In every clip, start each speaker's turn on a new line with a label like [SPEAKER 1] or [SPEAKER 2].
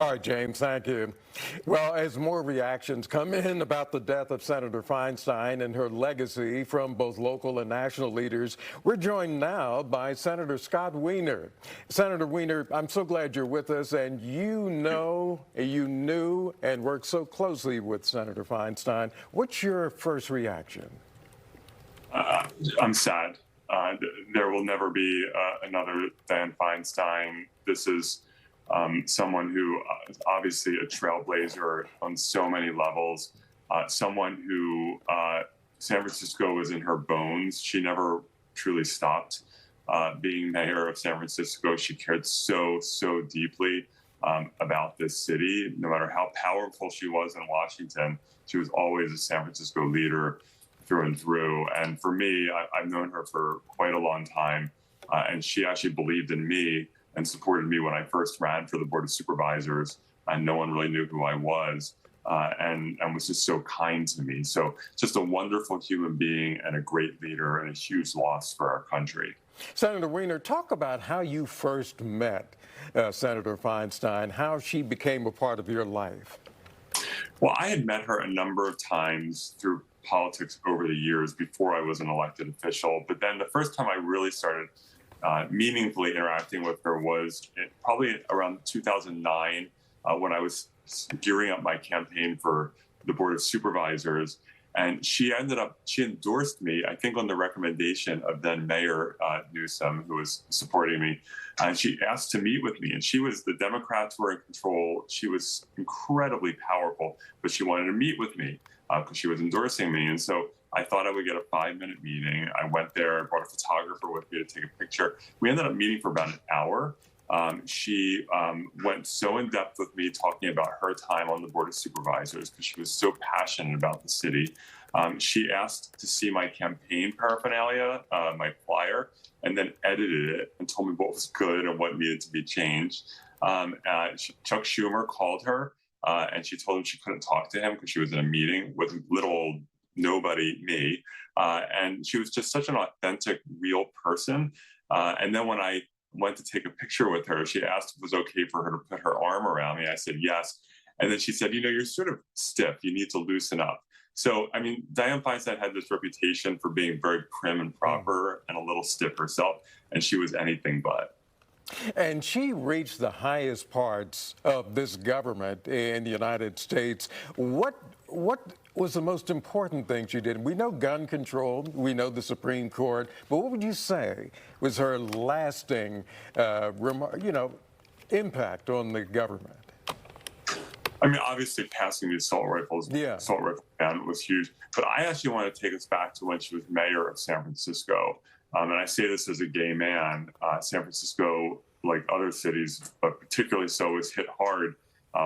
[SPEAKER 1] All right, James, thank you. Well, as more reactions come in about the death of Senator Feinstein and her legacy from both local and national leaders, we're joined now by Senator Scott Wiener. Senator Wiener, I'm so glad you're with us, and you knew and worked so closely with Senator Feinstein. What's your first reaction?
[SPEAKER 2] I'm sad. There will never be another Dianne Feinstein. This is someone who is obviously a trailblazer on so many levels, someone who San Francisco was in her bones. She never truly stopped being mayor of San Francisco. She cared so deeply about this city. No matter how powerful she was in Washington, she was always a San Francisco leader through and through. And for me, I've known her for quite a long time, and she actually believed in me and supported me when I first ran for the Board of Supervisors, and no one really knew who I was, and was just so kind to me. So just a wonderful human being and a great leader and a huge loss for our country.
[SPEAKER 1] Senator Wiener, talk about how you first met Senator Feinstein, how she became a part of your life.
[SPEAKER 2] Well, I had met her a number of times through politics over the years before I was an elected official. But then the first time I really started meaningfully interacting with her was probably around 2009 when I was gearing up my campaign for the Board of Supervisors. And she endorsed me, I think on the recommendation of then Mayor Newsom, who was supporting me. And she asked to meet with me. And the Democrats were in control. She was incredibly powerful, but she wanted to meet with me because she was endorsing me. And so I thought I would get a 5-minute meeting. I went there, I brought a photographer with me to take a picture. We ended up meeting for about an hour. She went so in depth with me talking about her time on the Board of Supervisors because she was so passionate about the city. She asked to see my campaign paraphernalia, my flyer, and then edited it and told me what was good and what needed to be changed. Chuck Schumer called her and she told him she couldn't talk to him because she was in a meeting with little old nobody, me. And she was just such an authentic, real person. And then when I went to take a picture with her, she asked if it was okay for her to put her arm around me. I said yes. And then she said, you're sort of stiff. You need to loosen up. So, I mean, Dianne Feinstein had this reputation for being very prim and proper and a little stiff herself, and she was anything but.
[SPEAKER 1] And she reached the highest parts of this government in the United States. What was the most important thing she did? We know gun control, we know the Supreme Court, but what would you say was her lasting, impact on the government?
[SPEAKER 2] I mean, obviously passing the assault rifle ban was huge, but I actually want to take us back to when she was mayor of San Francisco. And I say this as a gay man. San Francisco, like other cities, but particularly so, was hit hard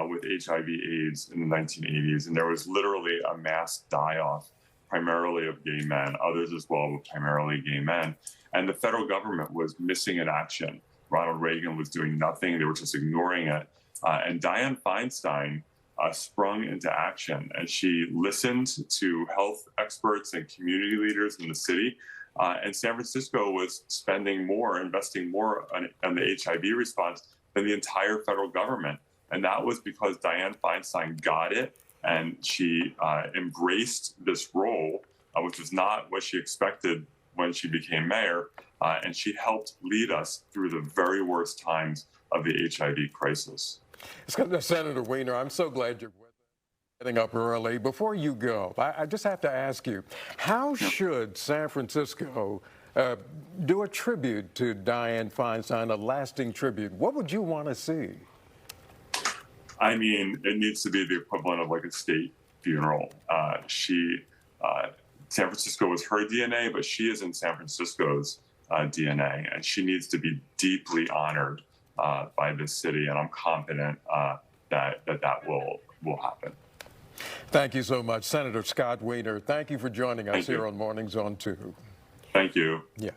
[SPEAKER 2] with HIV/AIDS in the 1980s. And there was literally a mass die-off, primarily of gay men, others as well, but primarily gay men. And the federal government was missing in action. Ronald Reagan was doing nothing. They were just ignoring it. And Dianne Feinstein sprung into action, and she listened to health experts and community leaders in the city. And San Francisco was investing more on the HIV response than the entire federal government. And that was because Dianne Feinstein got it, and she embraced this role, which was not what she expected when she became mayor. And she helped lead us through the very worst times of the HIV crisis.
[SPEAKER 1] Senator Wiener, I'm so glad you're with us, getting up early. Before you go, I just have to ask you, how should San Francisco do a tribute to Dianne Feinstein, a lasting tribute? What would you want to see?
[SPEAKER 2] I mean, it needs to be the equivalent of like a state funeral. San Francisco was her DNA, but she is in San Francisco's DNA, and she needs to be deeply honored by this city, and I'm confident that will happen.
[SPEAKER 1] Thank you so much, Senator Scott Wiener. Thank you for joining us here on Mornings on 2.
[SPEAKER 2] Thank you.
[SPEAKER 1] Yeah.